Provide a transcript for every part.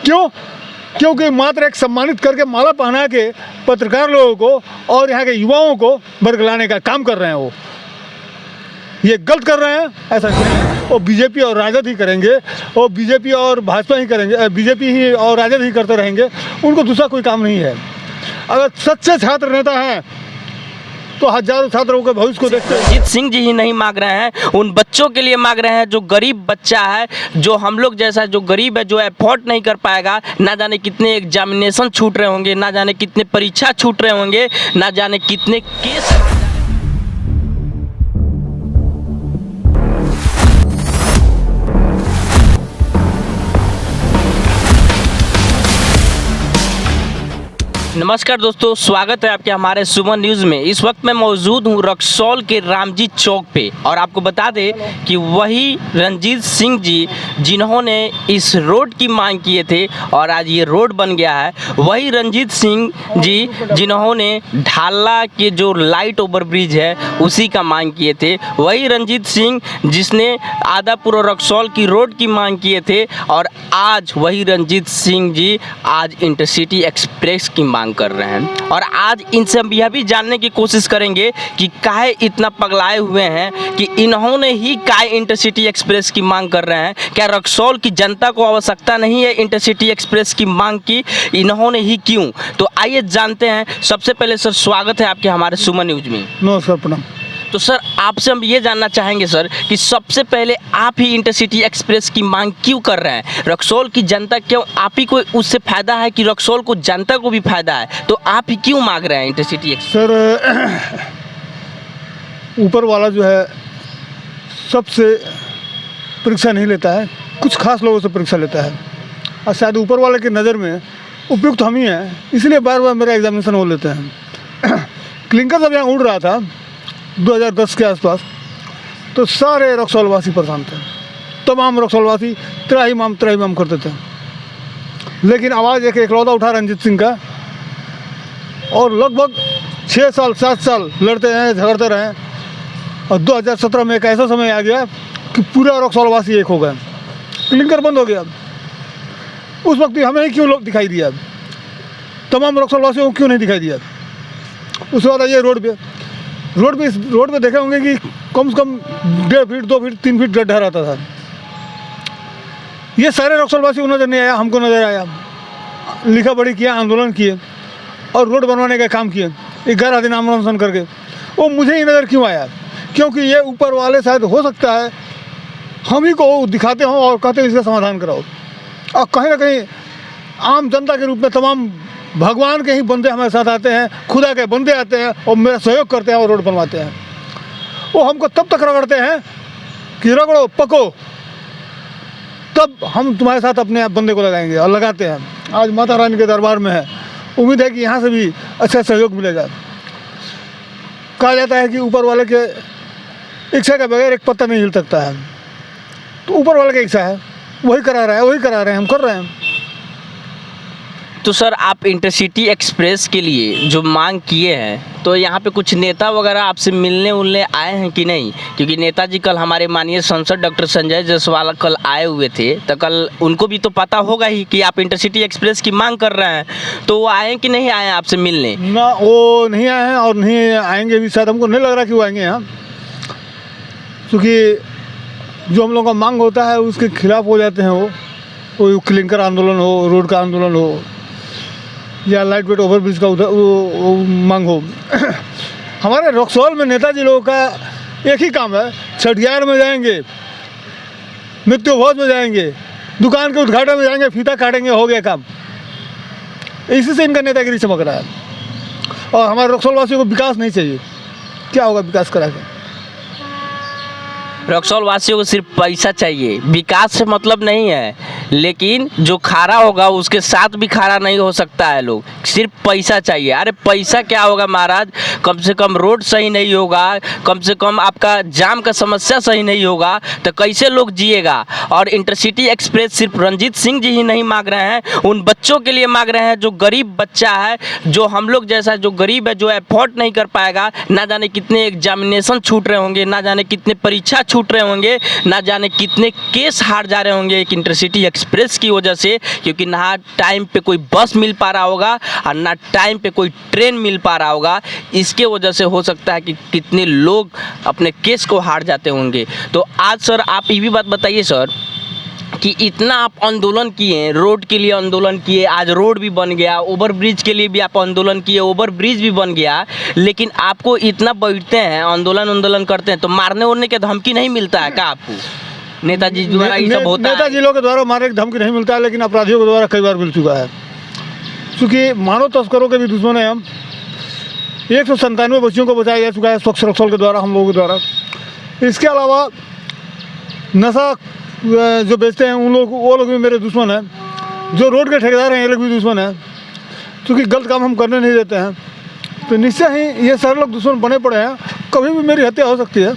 क्यों? क्योंकि मात्र एक सम्मानित करके माला पहना के पत्रकार लोगों को और यहाँ के युवाओं को बरगलाने का काम कर रहे हैं। वो ये गलत कर रहे हैं, ऐसा नहीं है। वो बीजेपी और राजद ही करेंगे, वो बीजेपी और भाजपा ही करेंगे, बीजेपी ही और राजद ही करते रहेंगे, उनको दूसरा कोई काम नहीं है। अगर सच्चे छात्र नेता हैं तो हजारों छात्रों के भविष्य को देखते हैं। रणजीत सिंह जी ही नहीं मांग रहे हैं, उन बच्चों के लिए मांग रहे हैं जो गरीब बच्चा है, जो हम लोग जैसा जो गरीब है, जो एफोर्ड नहीं कर पाएगा। ना जाने कितने एग्जामिनेशन छूट रहे होंगे, ना जाने कितने परीक्षा छूट रहे होंगे, ना जाने कितने केस। नमस्कार दोस्तों, स्वागत है आपके हमारे सुमन न्यूज़ में। इस वक्त मैं मौजूद हूँ रक्सौल के रामजी चौक पे और आपको बता दें कि वही रणजीत सिंह जी जिन्होंने इस रोड की मांग किए थे और आज ये रोड बन गया है, वही रणजीत सिंह जी जिन्होंने ढाला के जो लाइट ओवर ब्रिज है उसी का मांग किए थे, वही रणजीत सिंह जिसने आदापुर और रक्सौल की रोड की मांग किए थे और आज वही रणजीत सिंह जी आज इंटरसिटी एक्सप्रेस की मांग कर रहे हैं। और आज इनसे हम यह भी जानने की कोशिश करेंगे कि काहे इतना पगलाए हुए हैं कि इन्होंने ही काहे इंटरसिटी एक्सप्रेस की मांग कर रहे हैं। क्या रक्सौल की जनता को आवश्यकता नहीं है इंटरसिटी एक्सप्रेस की मांग की? इन्होंने ही क्यों? तो आइए जानते हैं। सबसे पहले सर, स्वागत है आपके हमारे सुमन न्यूज में। नमस्कार, प्रणाम। तो सर, आपसे हम ये जानना चाहेंगे सर कि सबसे पहले आप ही इंटरसिटी एक्सप्रेस की मांग क्यों कर रहे हैं? रक्सौल की जनता क्यों, आप ही को उससे फ़ायदा है कि रक्सौल को जनता को भी फ़ायदा है, तो आप ही क्यों मांग रहे हैं इंटरसिटी एक्सप्रेस? सर, ऊपर वाला जो है सबसे परीक्षा नहीं लेता है, कुछ खास लोगों से परीक्षा लेता है और शायद ऊपर वाले की नज़र में उपयुक्त हम ही हैं, इसलिए बार बार मेरा एग्जामिनेशन वो लेते हैं। क्लिंकर जब यहाँ उड़ रहा था 2010 के आसपास, तो सारे रक्सौलवासी परेशान थे। तमाम रक्सौलवासी त्राहिमाम करते थे, लेकिन आवाज़ एक एकलौता उठा रंजीत सिंह का और लगभग 6 साल 7 साल लड़ते रहे, झगड़ते रहे और 2017 में एक ऐसा समय आ गया कि पूरा रक्सौलवासी एक हो गए, क्लिंकर बंद हो गया। उस वक्त हमें ही क्यों दिखाई दिया, तमाम रक्सौलवासियों को क्यों नहीं दिखाई दिया? उसके बाद ये रोड पे देखे होंगे कि कम से कम 1.5 फीट 2 फीट 3 फीट गड्ढा रहता था। ये सारे रक्सौलवासी को नज़र नहीं आया, हमको नज़र आया। लिखा पढ़ी किया, आंदोलन किए और रोड बनवाने का काम किए 11 दिन आंदोलन करके। वो मुझे ही नज़र क्यों आया? क्योंकि ये ऊपर वाले शायद हो सकता है हम ही को दिखाते हों और कहते हैं इसका समाधान कराओ, और कहीं ना कहीं आम जनता के रूप में तमाम भगवान के ही बंदे हमारे साथ आते हैं, खुदा के बंदे आते हैं और मेरा सहयोग करते हैं और रोड बनवाते हैं। वो हमको तब तक रगड़ते हैं कि रगड़ो पको, तब हम तुम्हारे साथ अपने बंदे को लगाएंगे और लगाते हैं। आज माता रानी के दरबार में है, उम्मीद है कि यहाँ से भी अच्छा सहयोग मिलेगा। कहा जाता है कि ऊपर वाले के इच्छा के बगैर एक पत्ता नहीं हिल सकता है, तो ऊपर वाले की इच्छा है, वही करा रहा है, वही करा रहे हैं, हम कर रहे हैं। तो सर, आप इंटरसिटी एक्सप्रेस के लिए जो मांग किए हैं, तो यहाँ पे कुछ नेता वगैरह आपसे मिलने आए हैं कि नहीं? क्योंकि नेताजी कल हमारे माननीय सांसद डॉक्टर संजय जायसवाल कल आए हुए थे, तो कल उनको भी तो पता होगा ही कि आप इंटरसिटी एक्सप्रेस की मांग कर रहे हैं, तो वो आए कि नहीं आए आपसे मिलने? ना, वो नहीं आए हैं और नहीं आएंगे भी, शायद हमको नहीं लग रहा कि वो आएंगे यहाँ, क्योंकि जो हम लोगों का मांग होता है उसके खिलाफ हो जाते हैं। वो क्लिंकर आंदोलन हो, रोड का आंदोलन हो या लाइट वेट ओवर ब्रिज का वो मांग हो। हमारे रक्सौल में नेताजी लोगों का एक ही काम है, छठियार में जाएंगे, मृत्यु भोज में जाएंगे, दुकान के उद्घाटन में जाएंगे, फीता काटेंगे, हो गया काम। इसी से इनका नेतागिरी चमक रहा है। और हमारे रक्सौल वासियों को विकास नहीं चाहिए। क्या होगा विकास करा के? रक्सौल वासियों को सिर्फ पैसा चाहिए, विकास से मतलब नहीं है, लेकिन जो खारा होगा उसके साथ भी खारा नहीं हो सकता है। लोग सिर्फ पैसा चाहिए। अरे पैसा क्या होगा महाराज, कम से कम रोड सही नहीं होगा, कम से कम आपका जाम का समस्या सही नहीं होगा, तो कैसे लोग जिएगा। और इंटरसिटी एक्सप्रेस सिर्फ रंजीत सिंह जी ही नहीं मांग रहे हैं, उन बच्चों के लिए मांग रहे हैं जो गरीब बच्चा है, जो हम लोग जैसा जो गरीब है, जो अफोर्ड नहीं कर पाएगा। ना जाने कितने एग्जामिनेशन छूट रहे होंगे, ना जाने कितने परीक्षा छूट रहे होंगे, ना जाने कितने केस हार जा रहे होंगे एक इंटरसिटी एक्सप्रेस की वजह से, क्योंकि ना टाइम पे कोई बस मिल पा रहा होगा और ना टाइम पे कोई ट्रेन मिल पा रहा होगा। इसके वजह से हो सकता है कि कितने लोग अपने केस को हार जाते होंगे। तो आज सर आप ये भी बात बताइए सर कि इतना आप आंदोलन किए, रोड के लिए आंदोलन किए, आज रोड भी बन गया, ओवर ब्रिज के लिए भी आप आंदोलन किए, ओवर ब्रिज भी बन गया, लेकिन आपको इतना बैठते हैं, आंदोलन करते हैं, तो मारने उड़ने के धमकी नहीं मिलता है क्या आपको? नेताजी द्वारा ये सब होता है? नेताजी लोग के द्वारा मारने की धमकी नहीं मिलता है, लेकिन अपराधियों के द्वारा कई बार मिल चुका है। क्योंकि मानव तस्करों के भी दुश्मन हैं हम। 197 बच्चियों को बचाया जा चुका है स्वच्छ रक्सौल के द्वारा, हम लोगों के द्वारा। इसके अलावा नशा जो बेचते हैं वो लोग भी मेरे दुश्मन हैं। जो रोड के ठेकेदार हैं ये लोग भी दुश्मन हैं, क्योंकि गलत काम हम करने नहीं देते हैं। तो निश्चय ही ये सारे लोग दुश्मन बने पड़े हैं। कभी भी मेरी हत्या हो सकती है,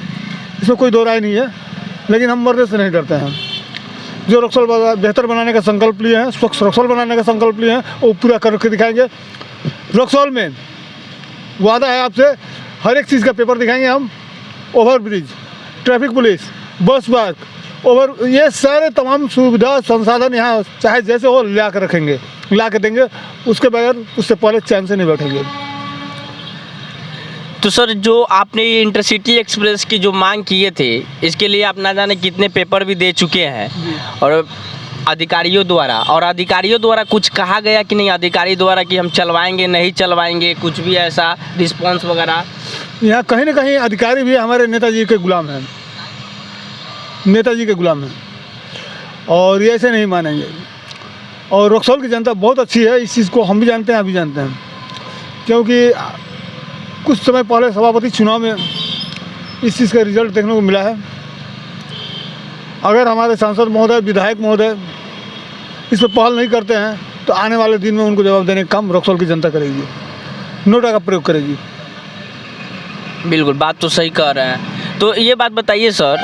इसमें कोई दो राय नहीं है, लेकिन हम मरने से नहीं डरते हैं। जो रक्सौल बेहतर बनाने का संकल्प लिए हैं, स्वच्छ रक्सौल बनाने का संकल्प लिए हैं, वो पूरा करके दिखाएंगे। रक्सौल में वादा है आपसे, हर एक चीज़ का पेपर दिखाएंगे हम। Over bridge, traffic police, bus park, over, ये सारे तमाम सुविधा संसाधन यहाँ चाहे जैसे हो ला कर रखेंगे, ला के देंगे। उसके बगैर उससे पहले चैन से नहीं बैठेंगे। तो सर जो आपने ये इंटरसिटी एक्सप्रेस की जो मांग किए थे, इसके लिए आप ना जाने कितने पेपर भी दे चुके हैं और अधिकारियों द्वारा कुछ कहा गया कि नहीं अधिकारी द्वारा कि हम चलवाएंगे नहीं चलवाएंगे, कुछ भी ऐसा रिस्पांस वगैरह? यहाँ कहीं ना कहीं अधिकारी भी हमारे नेताजी के गुलाम हैं, नेताजी के गुलाम हैं, और ये ऐसे नहीं मानेंगे। और रक्सौल की जनता बहुत अच्छी है, इस चीज़ को हम भी जानते हैं, आप भी जानते हैं। क्योंकि कुछ समय पहले सभापति चुनाव में इस चीज़ का रिजल्ट देखने को मिला है। अगर हमारे सांसद महोदय, विधायक महोदय इस पर पहल नहीं करते हैं, तो आने वाले दिन में उनको जवाब देने का काम रक्सौल की जनता करेगी, नोटा का प्रयोग करेगी। बिल्कुल, बात तो सही कह रहे हैं। तो ये बात बताइए सर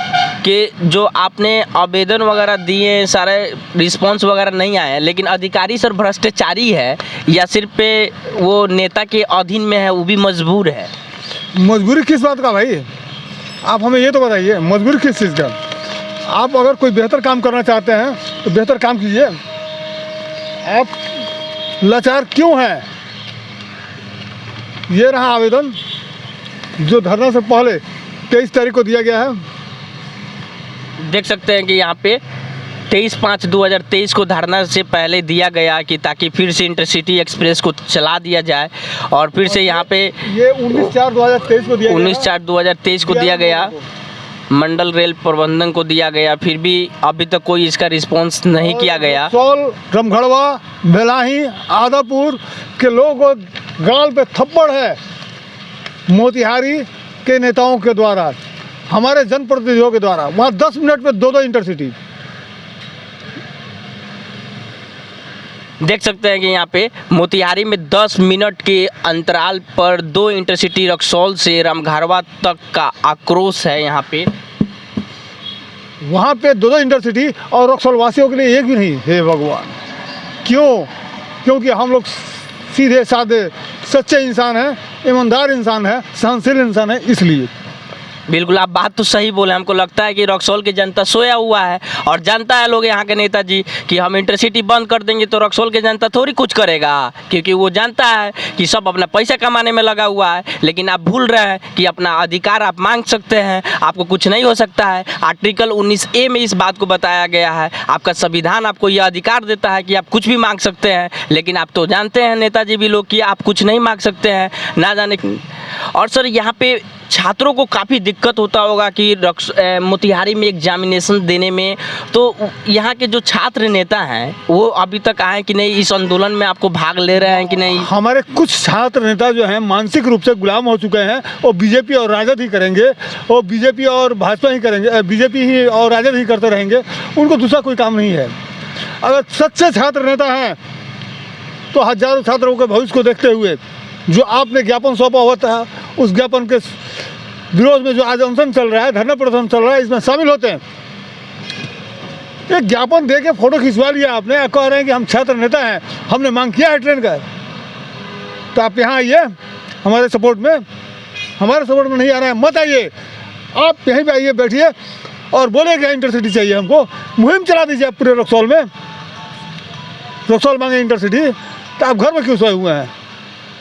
कि जो आपने आवेदन वगैरह दिए, सारे रिस्पांस वगैरह नहीं आए, लेकिन अधिकारी सर भ्रष्टाचारी है या सिर्फ पे वो नेता के अधीन में है, वो भी मजबूर है? मजबूरी किस बात का भाई, आप हमें ये तो बताइए, मजबूरी किस चीज़ का? आप अगर कोई बेहतर काम करना चाहते हैं तो बेहतर काम कीजिए। आप लाचार क्यों हैं? ये रहा आवेदन जो धरना से पहले 23 तारीख को दिया गया है। देख सकते हैं कि यहाँ पे 23/5/2023 को धरना से पहले दिया गया कि ताकि फिर से इंटरसिटी एक्सप्रेस को चला दिया जाए, और फिर से यहाँ पे ये 19/4/2023 को दिया गया, 19/4/2023 को दिया गया, मंडल रेल प्रबंधन को दिया गया, फिर भी अभी तक कोई इसका रिस्पांस नहीं किया गया। रक्सौल, रमघड़वा, बेलाही, आदापुर के लोगों गाल पे थप्पड़ है मोतिहारी के नेताओं के द्वारा, हमारे जनप्रतिनिधियों के द्वारा। वहाँ 10 मिनट में 2 इंटरसिटी। देख सकते हैं कि यहाँ पे मोतिहारी में 10 मिनट के अंतराल पर 2 इंटरसिटी रक्सौल से रामघरवा तक का आक्रोश है यहाँ पे। वहाँ पे 2 इंटरसिटी और रक्सौल वासियों के लिए एक भी नहीं। हे भगवान, क्यों? क्योंकि हम लोग सीधे साधे सच्चे इंसान हैं, ईमानदार इंसान है, सहनशील इंसान है, इसलिए। बिल्कुल, आप बात तो सही बोले। हमको लगता है कि रक्सौल की जनता सोया हुआ है और जानता है लोग यहाँ के नेताजी कि हम इंटरसिटी बंद कर देंगे तो रक्सौल की जनता थोड़ी कुछ करेगा, क्योंकि वो जानता है कि सब अपना पैसा कमाने में लगा हुआ है। लेकिन आप भूल रहे हैं कि अपना अधिकार आप मांग सकते हैं, आपको कुछ नहीं हो सकता है। आर्टिकल 19A में इस बात को बताया गया है। आपका संविधान आपको यह अधिकार देता है कि आप कुछ भी मांग सकते हैं, लेकिन आप तो जानते हैं नेताजी भी लोग कि आप कुछ नहीं मांग सकते हैं, ना जाने। और सर यहाँ पे छात्रों को काफ़ी दिक्कत होता होगा कि मोतिहारी में एग्जामिनेशन देने में, तो यहाँ के जो छात्र नेता हैं वो अभी तक आए कि नहीं, इस आंदोलन में आपको भाग ले रहे हैं कि नहीं? हमारे कुछ छात्र नेता जो हैं मानसिक रूप से गुलाम हो चुके हैं, वो बीजेपी और राजद ही करेंगे, वो बीजेपी और भाजपा ही करेंगे, बीजेपी ही और राजद ही करते रहेंगे, उनको दूसरा कोई काम नहीं है। अगर सच्चे छात्र नेता हैं तो हजारों छात्रों के भविष्य को देखते हुए जो आपने ज्ञापन सौंपा हुआ था उस ज्ञापन के विरोध में जो आज अनशन चल रहा है, धरना प्रदर्शन चल रहा है, इसमें शामिल होते हैं। एक ज्ञापन दे के फोटो खिंचवा लिया आपने, कह रहे हैं कि हम छात्र नेता हैं, हमने मांग किया है ट्रेन का, तो आप यहाँ आइए हमारे सपोर्ट में। हमारे सपोर्ट में नहीं आ रहे हैं, मत आइए, आप यहीं पे आइए, बैठिए और बोले कि इंटरसिटी चाहिए हमको। मुहिम चला दीजिए आप पूरे रक्सौल में, रक्सौल मांगे इंटरसिटी, तो आप घर में क्यों सोए हुए हैं?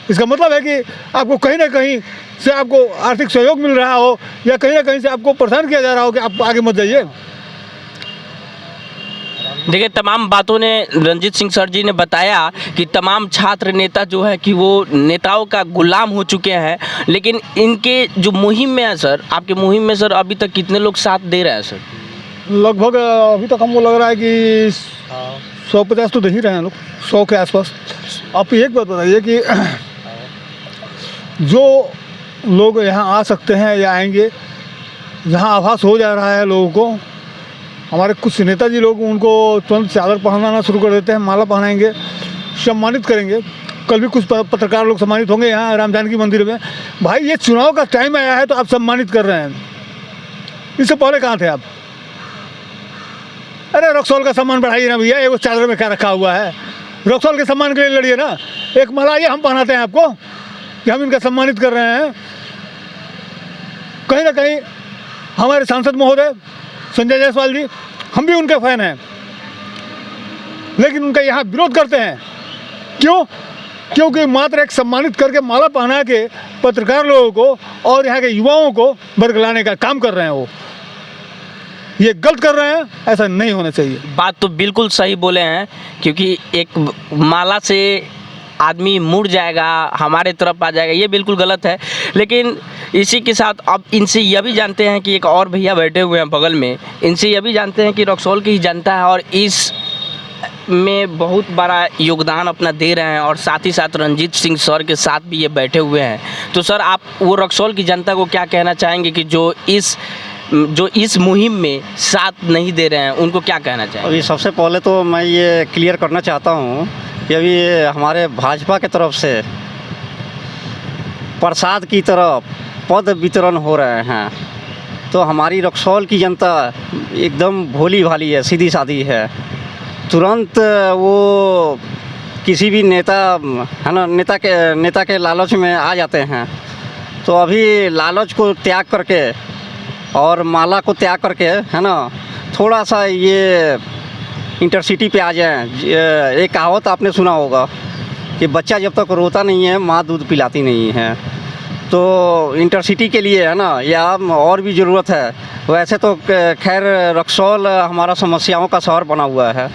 इसका मतलब है कि आपको कहीं ना कहीं से आपको आर्थिक सहयोग मिल रहा हो या कहीं ना कहीं से आपको परेशान किया जा रहा हो कि आप आगे मत जाइए। देखिए, तमाम बातों ने रंजीत सिंह सर जी ने बताया कि तमाम छात्र नेता जो है कि वो नेताओं का गुलाम हो चुके हैं, लेकिन इनके जो मुहिम में है सर, आपके मुहिम में सर अभी तक कितने लोग साथ दे रहे हैं सर? लगभग अभी तक हमको लग रहा है कि 150 तो दे ही रहे हैं लोग, 100 के आसपास। आप एक बात बताइए कि जो लोग यहाँ आ सकते हैं या आएंगे, जहाँ आभास हो जा रहा है लोगों को, हमारे कुछ नेताजी लोग उनको तुरंत चादर पहनाना शुरू कर देते हैं, माला पहनाएंगे, सम्मानित करेंगे। कल भी कुछ पत्रकार लोग सम्मानित होंगे यहाँ राम जानकी मंदिर में। भाई, ये चुनाव का टाइम आया है तो आप सम्मानित कर रहे हैं, इससे पहले कहाँ थे आप? अरे रक्सौल का सम्मान बढ़ाइए ना भैया, एगो चादर में क्या रखा हुआ है? रक्सौल के सम्मान के लिए लड़िए ना। एक माला ये हम पहनाते हैं आपको कि हम इनका सम्मानित कर रहे हैं। कहीं ना कहीं हमारे सांसद महोदय संजय जायसवाल जी, हम भी उनके फैन हैं, लेकिन उनका यहाँ विरोध करते हैं। क्यों? क्योंकि मात्र एक सम्मानित करके माला पहना के पत्रकार लोगों को और यहाँ के युवाओं को बरगलाने का काम कर रहे हैं। वो ये गलत कर रहे हैं, ऐसा नहीं होना चाहिए। बात तो बिल्कुल सही बोले हैं, क्योंकि एक माला से आदमी मुड़ जाएगा, हमारे तरफ आ जाएगा, ये बिल्कुल गलत है। लेकिन इसी के साथ अब इनसे यह भी जानते हैं कि एक और भैया बैठे हुए हैं बगल में, इनसे यह भी जानते हैं कि रक्सौल की ही जनता है और इस में बहुत बड़ा योगदान अपना दे रहे हैं, और साथ ही साथ रंजीत सिंह सर के साथ भी ये बैठे हुए हैं। तो सर, आप वो रक्सौल की जनता को क्या कहना चाहेंगे कि जो इस मुहिम में साथ नहीं दे रहे हैं, उनको क्या कहना चाहेंगे? अभी सबसे पहले तो मैं ये क्लियर करना चाहता हूँ कि अभी हमारे भाजपा के तरफ से प्रसाद की तरफ पद वितरण हो रहे हैं, तो हमारी रक्सौल की जनता एकदम भोली भाली है, सीधी सादी है। तुरंत वो किसी भी नेता है ना, नेता के लालच में आ जाते हैं। तो अभी लालच को त्याग करके और माला को त्याग करके, है ना, थोड़ा सा ये इंटरसिटी पे आ जाएं। एक कहावत आपने सुना होगा कि बच्चा जब तक रोता नहीं है, माँ दूध पिलाती नहीं है। तो इंटरसिटी के लिए, है ना, या और भी ज़रूरत है। वैसे तो खैर रक्सौल हमारा समस्याओं का शहर बना हुआ है,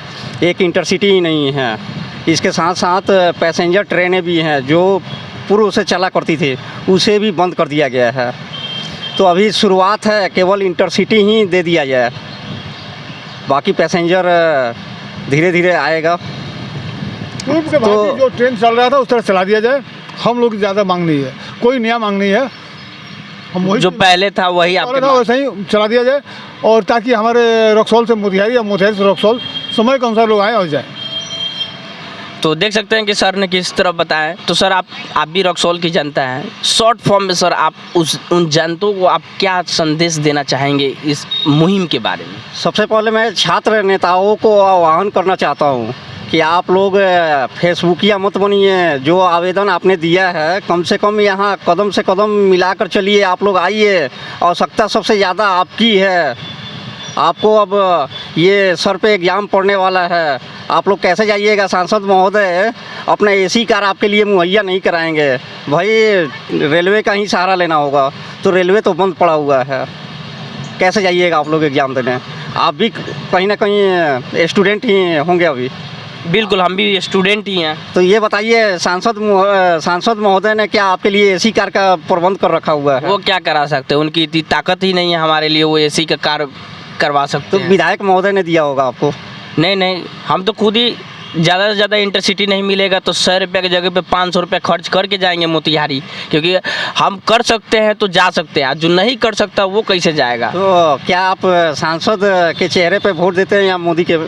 एक इंटरसिटी ही नहीं है। इसके साथ साथ पैसेंजर ट्रेनें भी हैं जो पूर्व से चला करती थी, उसे भी बंद कर दिया गया है। तो अभी शुरुआत है, केवल इंटरसिटी ही दे दिया जाए, बाकी पैसेंजर धीरे धीरे आएगा। तो जो ट्रेन चल रहा था उस तरह चला दिया जाए। हम लोग की ज़्यादा मांग नहीं है, कोई नया मांग नहीं है, हम वही जो पहले था वही आपके था वैसे ही चला दिया जाए, और ताकि हमारे रक्सौल से मोतिहारी या मोतिहारी से रक्सौल समय के अनुसार लोग आए और जाएँ। तो देख सकते हैं कि सर ने किस तरह बताया। तो सर, आप भी रक्सौल की जनता हैं, शॉर्ट फॉर्म में सर आप उन जनताओं को आप क्या संदेश देना चाहेंगे इस मुहिम के बारे में? सबसे पहले मैं छात्र नेताओं को आह्वान करना चाहता हूँ कि आप लोग फेसबुकिया मत बनिए। जो आवेदन आपने दिया है, कम से कम यहाँ कदम से कदम मिलाकर चलिए। आप लोग आइए, आवश्यकता सबसे ज़्यादा आपकी है। आपको अब ये सर पे एग्जाम पड़ने वाला है, आप लोग कैसे जाइएगा? सांसद महोदय अपना एसी कार आपके लिए मुहैया नहीं कराएंगे। भाई, रेलवे का ही सहारा लेना होगा, तो रेलवे तो बंद पड़ा हुआ है, कैसे जाइएगा आप लोग एग्ज़ाम देने? आप भी कहीं ना कहीं स्टूडेंट ही होंगे अभी। बिल्कुल, हम भी स्टूडेंट ही हैं। तो ये बताइए, सांसद महोदय ने क्या आपके लिए एसी कार का प्रबंध कर रखा हुआ है? वो क्या करा सकते हैं, उनकी इतनी ताकत ही नहीं है हमारे लिए वो एसी का कार करवा सकते तो हैं। विधायक महोदय ने दिया होगा आपको? नहीं, हम तो खुद ही ज़्यादा से ज़्यादा इंटरसिटी नहीं मिलेगा तो 100 रुपये की जगह पे 500 रुपये खर्च करके जाएंगे मोतिहारी, क्योंकि हम कर सकते हैं तो जा सकते हैं, जो नहीं कर सकता वो कैसे जाएगा? तो क्या आप सांसद के चेहरे पे वोट देते हैं या मोदी के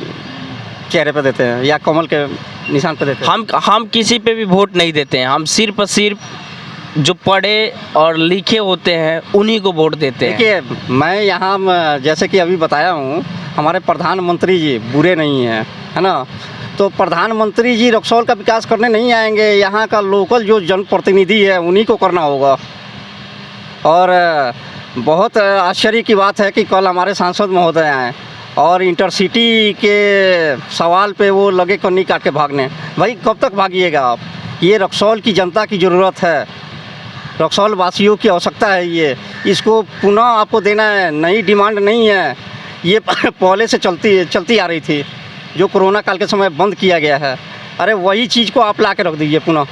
चेहरे पे देते हैं या कमल के निशान पे देते हैं? हम किसी पे भी वोट नहीं देते हैं। हम सिर्फ जो पढ़े और लिखे होते हैं उन्हीं को वोट देते हैं। देखिए मैं यहाँ जैसे कि अभी बताया हूँ, हमारे प्रधानमंत्री जी बुरे नहीं हैं, है ना। तो प्रधानमंत्री जी रक्सौल का विकास करने नहीं आएंगे, यहाँ का लोकल जो जनप्रतिनिधि है उन्हीं को करना होगा। और बहुत आश्चर्य की बात है कि कल हमारे सांसद महोदय आए और इंटरसिटी के सवाल पे वो लगे कन्नी काट के भागने। भाई कब तक भागिएगा आप? ये रक्सौल की जनता की ज़रूरत है, रक्सौल वासियों की आवश्यकता है। ये इसको पुनः आपको देना है, नई डिमांड नहीं है। ये पहले से चलती आ रही थी, जो कोरोना काल के समय बंद किया गया है। अरे वही चीज़ को आप ला के रख दीजिए पुनः।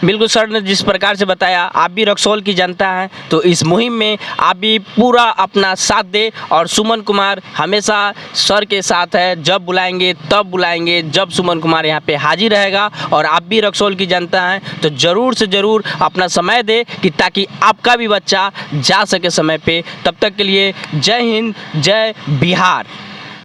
बिल्कुल सर ने जिस प्रकार से बताया, आप भी रक्सौल की जनता हैं तो इस मुहिम में आप भी पूरा अपना साथ दे। और सुमन कुमार हमेशा सर के साथ है, जब बुलाएंगे तब बुलाएंगे, जब सुमन कुमार यहाँ पे हाजिर रहेगा। और आप भी रक्सौल की जनता हैं तो ज़रूर से ज़रूर अपना समय दे कि ताकि आपका भी बच्चा जा सके समय पे। तब तक के लिए जय हिंद, जय बिहार।